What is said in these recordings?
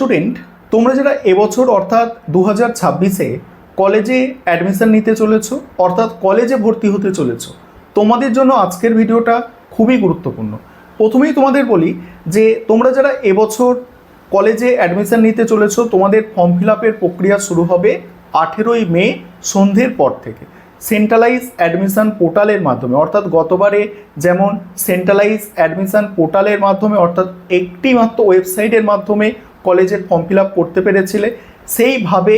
Student, তোমরা যারা এবছর অর্থাৎ 2026-এ কলেজে অ্যাডমিশন নিতে চলেছো, অর্থাৎ কলেজে ভর্তি হতে চলেছো, তোমাদের জন্য আজকের ভিডিওটা খুবই গুরুত্বপূর্ণ। প্রথমেই তোমাদের বলি যে তোমরা যারা এবছর কলেজে অ্যাডমিশন নিতে চলেছো, তোমাদের ফর্ম ফিল আপের প্রক্রিয়া শুরু হবে 18ই মে সন্ধ্যের পর থেকে সেন্ট্রালাইজ অ্যাডমিশন পোর্টালের মাধ্যমে। অর্থাৎ গতবারে যেমন সেন্ট্রালাইজ অ্যাডমিশন পোর্টালের মাধ্যমে, অর্থাৎ একটি মাত্র ওয়েবসাইটের মাধ্যমে কলেজের ফর্ম ফিল আপ করতে পেরেছিলে, সেইভাবে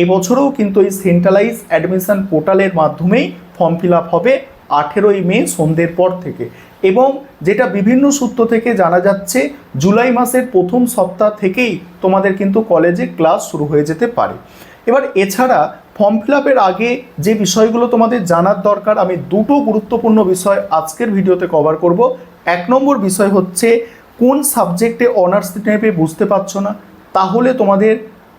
এবছরেও কিন্তু এই সেন্ট্রালাইজ অ্যাডমিশন পোর্টালের মাধ্যমেই ফর্ম ফিল আপ হবে 18ই মে সন্ধ্যের পর থেকে। এবং যেটা বিভিন্ন সূত্র থেকে জানা যাচ্ছে, জুলাই মাসের প্রথম সপ্তাহ থেকেই তোমাদের কিন্তু কলেজে ক্লাস শুরু হয়ে যেতে পারে। এবার এছাড়া ফর্ম ফিল আপের আগে যে বিষয়গুলো তোমাদের জানার দরকার, আমি দুটো গুরুত্বপূর্ণ বিষয় আজকের ভিডিওতে কভার করব। 1 নম্বর বিষয় হচ্ছে, কোন সাবজেক্টে অনার্স নেবে বুঝতে পারছো না, তাহলে তোমাদের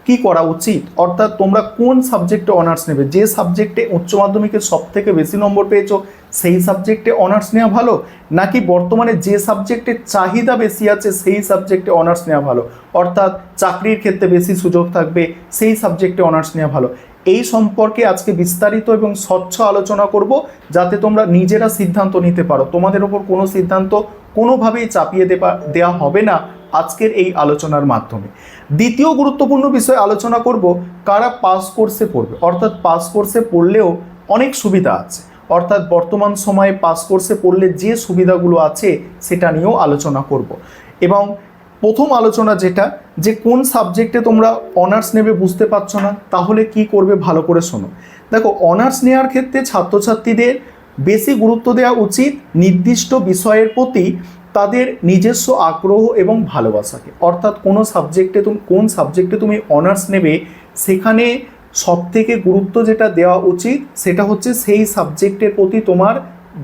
কি করা উচিত। অর্থাৎ তোমরা কোন সাবজেক্টে অনার্স নেবে, যে সাবজেক্টে উচ্চ মাধ্যমিকে সবথেকে বেশি নম্বর পেয়েছো সেই সাবজেক্টে অনার্স নেওয়া ভালো, নাকি বর্তমানে যে সাবজেক্টের চাহিদা বেশি আছে সেই সাবজেক্টে অনার্স নেওয়া ভালো, অর্থাৎ চাকরির ক্ষেত্রে বেশি সুযোগ থাকবে সেই সাবজেক্টে অনার্স নেওয়া ভালো। এই সম্পর্কে আজকে বিস্তারিত এবং স্বচ্ছ আলোচনা করব, যাতে তোমরা নিজেরা সিদ্ধান্ত নিতে পারো। তোমাদের ওপর কোনো সিদ্ধান্ত কোনোভাবেই চাপিয়ে দেওয়া হবে না আজকের এই আলোচনার মাধ্যমে। দ্বিতীয় গুরুত্বপূর্ণ বিষয় আলোচনা করব, কারা পাস কোর্সে পড়বে। অর্থাৎ পাস কোর্সে পড়লেও অনেক সুবিধা আছে, অর্থাৎ বর্তমান সময়ে পাস কোর্সে পড়লে যে সুবিধাগুলো আছে সেটা নিয়েও আলোচনা করব। এবং প্রথম আলোচনা যেটা, যে কোন সাবজেক্টে তোমরা অনার্স নেবে বুঝতে পারছো না, তাহলে কি করবে ভালো করে শোনো। দেখো, অনার্স নেওয়ার ক্ষেত্রে ছাত্রছাত্রীদের বেশি গুরুত্ব দেওয়া উচিত নির্দিষ্ট বিষয়ের প্রতি তাদের নিজস্ব আগ্রহ এবং ভালোবাসাকে। অর্থাৎ কোন সাবজেক্টে তুমি অনার্স নেবে, সেখানে সবথেকে গুরুত্ব যেটা দেওয়া উচিত সেটা হচ্ছে সেই সাবজেক্টের প্রতি তোমার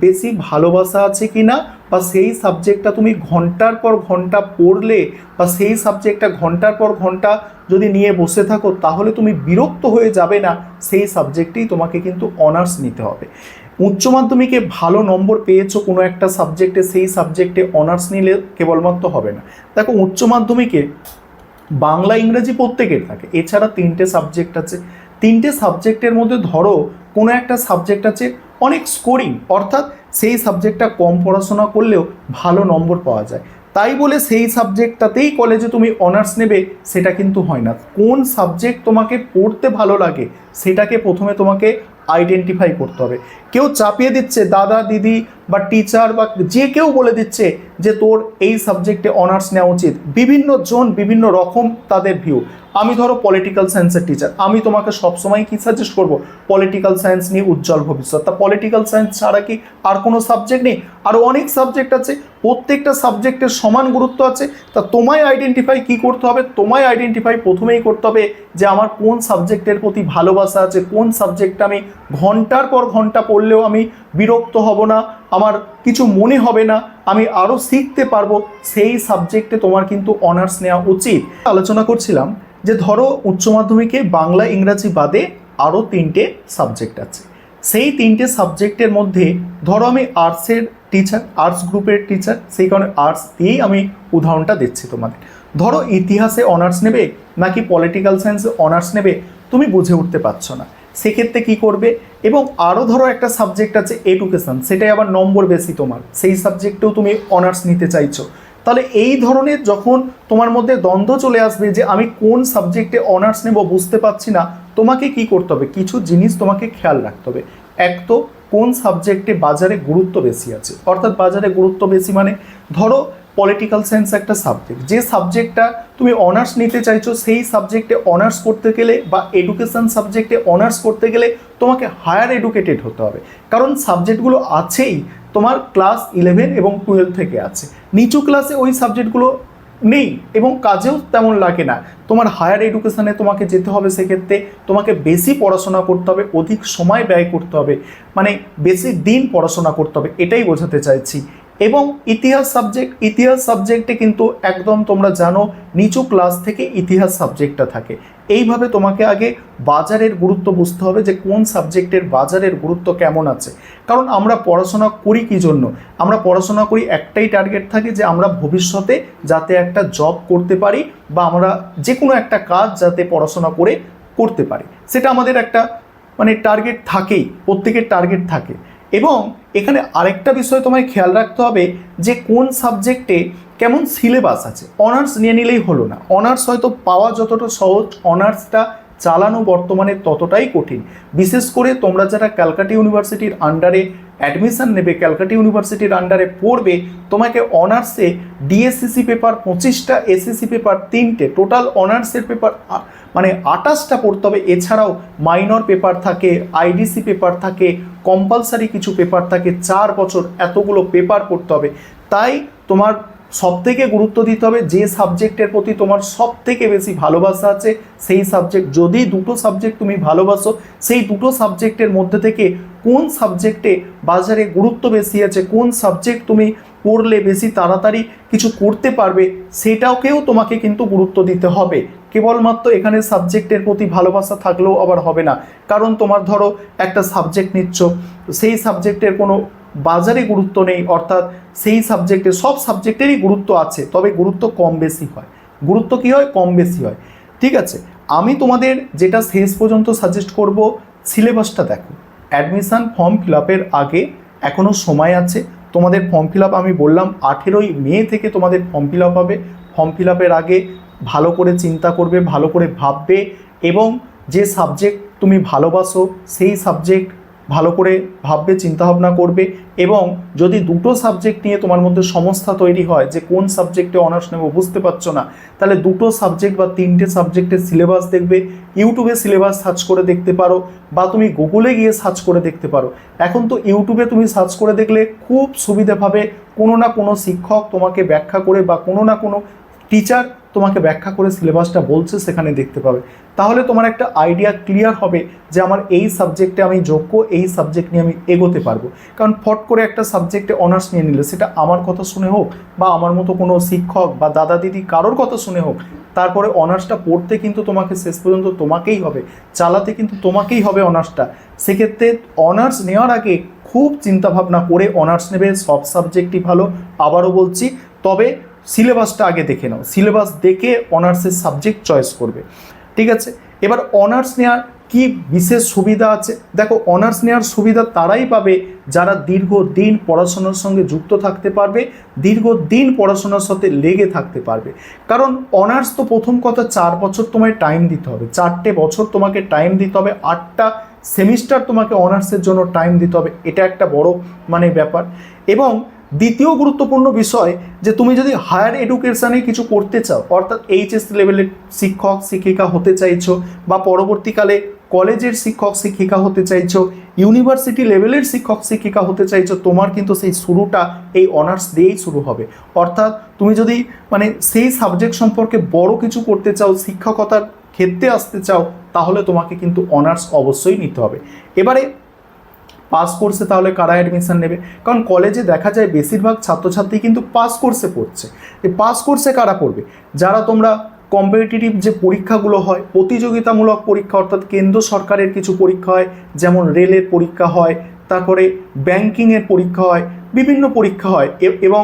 বেশি ভালোবাসা আছে কি না, বা সেই সাবজেক্টটা তুমি ঘন্টার পর ঘন্টা পড়লে, বা সেই সাবজেক্টটা ঘন্টার পর ঘন্টা যদি নিয়ে বসে থাকো, তাহলে তুমি বিরক্ত হয়ে যাবে না, সেই সাবজেক্টেই তোমাকে কিন্তু অনার্স নিতে হবে। উচ্চ মাধ্যমিকে ভালো নম্বর পেয়েছো কোনো একটা সাবজেক্টে, সেই সাবজেক্টে অনার্স নিলে কেবলমাত্র হবে না। দেখো, উচ্চ মাধ্যমিকে বাংলা ইংরেজি প্রত্যেকের থাকে, এছাড়া 3টে সাবজেক্ট আছে। 3টে সাবজেক্টের মধ্যে ধরো কোনো একটা সাবজেক্ট আছে অনেক স্কোরিং, অর্থাৎ সেই সাবজেক্টটা কম পড়াশোনা করলেও ভালো নম্বর পাওয়া যায়, তাই বলে সেই সাবজেক্টটাতেই কলেজে তুমি অনার্স নেবে সেটা কিন্তু হয় না। কোন সাবজেক্ট তোমাকে পড়তে ভালো লাগে সেটাকে প্রথমে তোমাকে আইডেন্টিফাই করতে হবে। কেউ চাপিয়ে দিচ্ছে, দাদা দিদি বা টিচার বা যে কেউ বলে দিচ্ছে যে তোর এই সাবজেক্টে অনার্স নেওয়া উচিত। বিভিন্ন জন বিভিন্ন রকম তাদের ভিউ। আমি ধরো পলিটিক্যাল সায়েন্সের টিচার, আমি তোমাকে সবসময় কি সাজেস্ট করব, পলিটিক্যাল সায়েন্স নিয়ে উজ্জ্বল ভবিষ্যৎ। তা পলিটিক্যাল সায়েন্স ছাড়া কি আর কোনো সাবজেক্ট নেই? আরও অনেক সাবজেক্ট আছে, প্রত্যেকটা সাবজেক্টের সমান গুরুত্ব আছে। তা তোমায় আইডেন্টিফাই কি করতে হবে, তোমায় আইডেন্টিফাই প্রথমেই করতে হবে যে আমার কোন সাবজেক্টের প্রতি ভালোবাসা আছে, কোন সাবজেক্টটা আমি ঘন্টার পর ঘন্টা পড়লেও আমি বিরক্ত হব না, আমার কিছু মনে হবে না, আমি আরও শিখতে পারবো, সেই সাবজেক্টে তোমার কিন্তু অনার্স নেওয়া উচিত। আলোচনা করছিলাম যে ধরো উচ্চ মাধ্যমিকে বাংলা ইংরাজি বাদে আরও 3টে সাবজেক্ট আছে। সেই 3টে সাবজেক্টের মধ্যে ধরো আমি আর্টসের টিচার, আর্টস গ্রুপের টিচার, সেই কারণে আর্টস দিয়েই আমি উদাহরণটা দিচ্ছি তোমাদের। ধরো ইতিহাসে অনার্স নেবে নাকি পলিটিক্যাল সায়েন্সে অনার্স নেবে, তুমি বুঝে উঠতে পারছো না, সেক্ষেত্রে কি করবে। এবং আরও ধরো একটা সাবজেক্ট আছে এডুকেশন, সেটাই আবার নম্বর বেশি তোমার, সেই সাবজেক্টেও তুমি অনার্স নিতে চাইছো। তাহলে এই ধরনের যখন তোমার মধ্যে দ্বন্দ্ব চলে আসবে যে আমি কোন সাবজেক্টে অনার্স নেব বুঝতে পারছি না, তোমাকে কি করতে হবে, কিছু জিনিস তোমাকে খেয়াল রাখতে হবে। এক তো কোন সাবজেক্টে বাজারে গুরুত্ব বেশি আছে, অর্থাৎ বাজারে গুরুত্ব বেশি মানে ধরো পলিটিক্যাল সায়েন্স একটা সাবজেক্ট, যে সাবজেক্টটা তুমি অনার্স নিতে চাইছো সেই সাবজেক্টে অনার্স করতে গেলে বা এডুকেশন সাবজেক্টে অনার্স করতে গেলে তোমাকে হায়ার এডুকেটেড হতে হবে, কারণ সাবজেক্টগুলো আছেই তোমার ক্লাস 11 এবং 12 থেকে আছে। নিচু ক্লাসে ওই সাবজেক্টগুলো নেই এবং কাজেও তেমন লাগে না। তোমার হায়ার এডুকেশনে তোমাকে যেতে হবে, সেক্ষেত্রে তোমাকে বেশি পড়াশোনা করতে হবে, অধিক সময় ব্যয় করতে হবে, মানে বেশি দিন পড়াশোনা করতে হবে, এটাই বোঝাতে চাইছি। এবং ইতিহাস সাবজেক্টে কিন্তু একদম তোমরা জানো নিচু ক্লাস থেকে ইতিহাস সাবজেক্টটা থাকে। এইভাবে তোমাকে আগে বাজারের গুরুত্ব বুঝতে হবে যে কোন সাবজেক্টের বাজারের গুরুত্ব কেমন আছে। কারণ আমরা পড়াশোনা করি কী জন্য? আমরা পড়াশোনা করি একটাই টার্গেট থাকে যে আমরা ভবিষ্যতে যাতে একটা জব করতে পারি বা আমরা যে কোনো একটা কাজ যাতে পড়াশোনা করে করতে পারি, সেটা আমাদের একটা মানে টার্গেট থাকেই, প্রত্যেকের টার্গেট থাকে। এবং এখানে আরেকটা বিষয় তোমায় খেয়াল রাখতে হবে যে কোন সাবজেক্টে কেমন সিলেবাস আছে। অনার্স নিয়ে নিলেই হলো না। অনার্স হয়তো পাওয়া যতটা সহজ, অনার্সটা চালানো বর্তমানে ততটাই কঠিন। বিশেষ করে তোমরা যারা ক্যালকাটা ইউনিভার্সিটির আন্ডারে অ্যাডমিশন নেবে, ক্যালকাটা ইউনিভার্সিটির আন্ডারে পড়বে, তোমাকে অনার্সে ডিএসসিসি পেপার 25টা, এসএসসি পেপার 3টে, টোটাল অনার্সের পেপার মানে 28টা পড়তে হবে। এছাড়াও মাইনর পেপার থাকে, আইডিসি পেপার থাকে, কম্পালসারি কিছু পেপার থাকে, 4 বছর এতগুলো পেপার পড়তে হবে। তাই তোমার সবথেকে গুরুত্ব দিতে হবে যে সাবজেক্টের প্রতি তোমার সবথেকে বেশি ভালোবাসা আছে সেই সাবজেক্ট। যদি দুটো সাবজেক্ট তুমি ভালোবাসো, সেই দুটো সাবজেক্টের মধ্যে থেকে কোন সাবজেক্টে বাজারে গুরুত্ব বেশি আছে, কোন সাবজেক্ট তুমি পড়লে বেশি তাড়াতাড়ি কিছু করতে পারবে, সেটাকেও তোমাকে কিন্তু গুরুত্ব দিতে হবে। কেবলমাত্র এখানে সাবজেক্টের প্রতি ভালোবাসা থাকলেও আবার হবে না। কারণ তোমার ধরো একটা সাবজেক্ট নিচ্ছ, সেই সাবজেক্টের কোনো বাজারে গুরুত্ব নেই, অর্থাৎ সেই সাবজেক্টে সব সাবজেক্টেরই গুরুত্ব আছে, তবে গুরুত্ব কম বেশি হয়। গুরুত্ব কী হয়? কম বেশি হয়। ঠিক আছে, আমি তোমাদের যেটা শেষ পর্যন্ত সাজেস্ট করব, সিলেবাসটা দেখো। অ্যাডমিশান ফর্ম ফিল আপের আগে এখনও সময় আছে। তোমাদের ফর্ম ফিল আপ আমি বললাম 18ই মে থেকে তোমাদের ফর্ম ফিল আপ হবে। ফর্ম ফিল আপের আগে ভালো করে চিন্তা করবে, ভালো করে ভাববে, এবং যে সাবজেক্ট তুমি ভালোবাসো সেই সাবজেক্ট ভালো করে ভাববে, চিন্তাভাবনা করবে। এবং যদি দুটো সাবজেক্ট নিয়ে তোমার মধ্যে সমস্যা তৈরি হয় যে কোন সাবজেক্টে অনার্স নেব বুঝতে পারছো না, তাহলে দুটো সাবজেক্ট বা 3টে সাবজেক্টের সিলেবাস দেখবে। ইউটিউবে সিলেবাস সার্চ করে দেখতে পারো, বা তুমি গুগলে গিয়ে সার্চ করে দেখতে পারো। এখন তো ইউটিউবে তুমি সার্চ করে দেখলে খুব সুবিধাভাবে কোনো না কোনো শিক্ষক তোমাকে ব্যাখ্যা করে বা কোনো না কোনো টিচার তোমাকে ব্যাখ্যা করে সিলেবাসটা বলছে, সেখানে দেখতে পাবে। তাহলে তোমার একটা আইডিয়া ক্লিয়ার হবে যে আমার এই সাবজেক্টে আমি যোগ্য, এই সাবজেক্ট নিয়ে আমি এগোতে পারবো। কারণ ফট করে একটা সাবজেক্টে অনার্স নিয়ে নিলে, সেটা আমার কথা শুনে হোক বা আমার মতো কোনো শিক্ষক বা দাদা দিদি কারোর কথা শুনে হোক, তারপরে অনার্সটা পড়তে কিন্তু তোমাকে শেষ পর্যন্ত তোমাকেই হবে, চালাতে কিন্তু তোমাকেই হবে অনার্সটা। সেক্ষেত্রে অনার্স নেওয়ার আগে খুব চিন্তাভাবনা করে অনার্স নেবে। সব সাবজেক্টই ভালো, আবারও বলছি, তবে সিলেবাসটা আগে দেখে নাও। সিলেবাস দেখে অনার্সের সাবজেক্ট চয়েস করবে। ঠিক আছে, এবার অনার্স নেওয়ার কি বিশেষ সুবিধা আছে? দেখো, অনার্স নেওয়ার সুবিধা তারাই পাবে যারা দীর্ঘদিন পড়াশোনার সঙ্গে যুক্ত থাকতে পারবে, দীর্ঘদিন পড়াশোনার সাথে লেগে থাকতে পারবে। কারণ অনার্স তো প্রথম কথা 4 বছর তোমায় টাইম দিতে হবে, 4টে বছর তোমাকে টাইম দিতে হবে, 8টা সেমিস্টার তোমাকে অনার্সের জন্য টাইম দিতে হবে। এটা একটা বড় মানে ব্যাপার। এবং দ্বিতীয় গুরুত্বপূর্ণ বিষয় যে তুমি যদি হায়ার এডুকেশানে কিছু করতে চাও, অর্থাৎ এইচএস লেভেলের শিক্ষক শিক্ষিকা হতে চাইছো, বা পরবর্তীকালে কলেজের শিক্ষক শিক্ষিকা হতে চাইছো, ইউনিভার্সিটি লেভেলের শিক্ষক শিক্ষিকা হতে চাইছো, তোমার কিন্তু সেই শুরুটা এই অনার্স দিয়েই শুরু হবে। অর্থাৎ তুমি যদি মানে সেই সাবজেক্ট সম্পর্কে বড় কিছু করতে চাও, শিক্ষকতার ক্ষেত্রে আসতে চাও, তাহলে তোমাকে কিন্তু অনার্স অবশ্যই নিতে হবে। এবারে পাস কোর্সে তাহলে কারা অ্যাডমিশন নেবে? কারণ কলেজে দেখা যায় বেশিরভাগ ছাত্রছাত্রী কিন্তু পাস কোর্সে পড়ছে। এই পাস কোর্সে কারা পড়বে? যারা তোমরা কম্পিটিটিভ যে পরীক্ষাগুলো হয়, প্রতিযোগিতামূলক পরীক্ষা, অর্থাৎ কেন্দ্র সরকারের কিছু পরীক্ষা হয়, যেমন রেলের পরীক্ষা হয়, তারপরে ব্যাংকিংয়ের পরীক্ষা হয়, বিভিন্ন পরীক্ষা হয়, এবং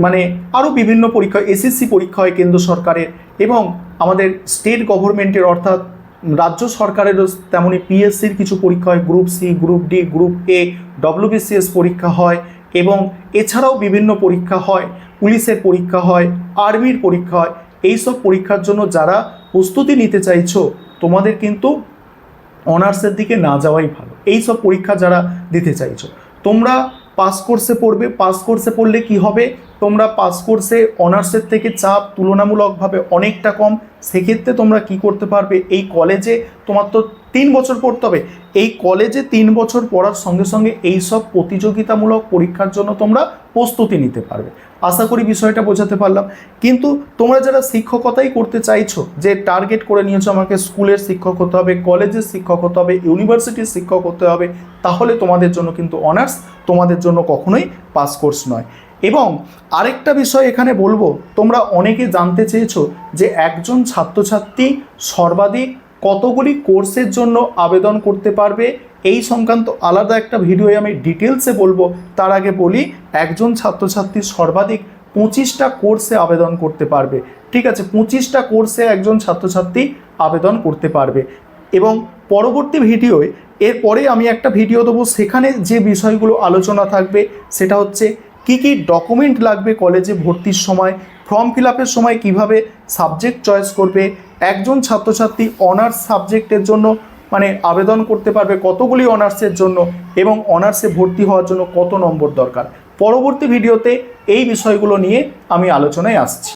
মানে আরও বিভিন্ন পরীক্ষা, এসএসসি পরীক্ষা হয় কেন্দ্র সরকারের, এবং আমাদের স্টেট গভর্নমেন্টের অর্থাৎ রাজ্য সরকারেরও তেমনই পিএসসির কিছু পরীক্ষা হয়, group C, group D, group A, WBCS পরীক্ষা হয়, এবং এছাড়াও বিভিন্ন পরীক্ষা হয়, পুলিশের পরীক্ষা হয়, আর্মির পরীক্ষা হয়। এইসব পরীক্ষার জন্য যারা প্রস্তুতি নিতে চাইছো, তোমাদের কিন্তু অনার্সের দিকে না যাওয়াই ভালো। এইসব পরীক্ষা যারা দিতে চাইছো, তোমরা পাস কোর্সে পড়বে। পাস কোর্সে পড়লে কি হবে? তোমরা পাস কোর্সে অনার্সের থেকে চাপ তুলনামূলকভাবে অনেকটা কম। সেক্ষেত্রে তোমরা কি করতে পারবে? এই কলেজে তোমার তো 3 বছর পড়তে হবে, এই কলেজে 3 বছর পড়ার সঙ্গে সঙ্গে এইসব প্রতিযোগিতামূলক পরীক্ষার জন্য তোমরা প্রস্তুতি নিতে পারবে। আশা করি বিষয়টা বোঝাতে পারলাম। কিন্তু তোমরা যারা শিক্ষকতাই করতে চাইছো, যে টার্গেট করে নিয়েছো আমাকে স্কুলের শিক্ষক হতে হবে, কলেজের শিক্ষক হতে হবে, ইউনিভার্সিটির শিক্ষক হতে হবে, তাহলে তোমাদের জন্য কিন্তু অনার্স তোমাদের জন্য কখনোই পাস কোর্স নয়। এবং আরেকটা বিষয় এখানে বলবো, তোমরা অনেকে জানতে চেয়েছো যে একজন ছাত্রছাত্রী সর্বাধিক কতগুলি কোর্সের জন্য আবেদন করতে পারবে। এই সংক্রান্ত আলাদা একটা ভিডিওয়ে আমি ডিটেলসে বলবো। তার আগে বলি, একজন ছাত্রছাত্রী সর্বাধিক 25টা কোর্সে আবেদন করতে পারবে। ঠিক আছে, 25টা কোর্সে একজন ছাত্রছাত্রী আবেদন করতে পারবে। এবং পরবর্তী ভিডিওয়ে এরপরে আমি একটা ভিডিও দেবো, সেখানে যে বিষয়গুলো আলোচনা থাকবে সেটা হচ্ছে কি কি ডকুমেন্ট লাগবে কলেজে ভর্তির সময়, ফর্ম ফিল আপের সময় কীভাবে সাবজেক্ট চয়েস করবে, একজন ছাত্রছাত্রী অনার্স সাবজেক্টের জন্য মানে আবেদন করতে পারবে কতগুলি অনার্সের জন্য, এবং অনার্সে ভর্তি হওয়ার জন্য কত নম্বর দরকার। পরবর্তী ভিডিওতে এই বিষয়গুলো নিয়ে আমি আলোচনায় আসছি।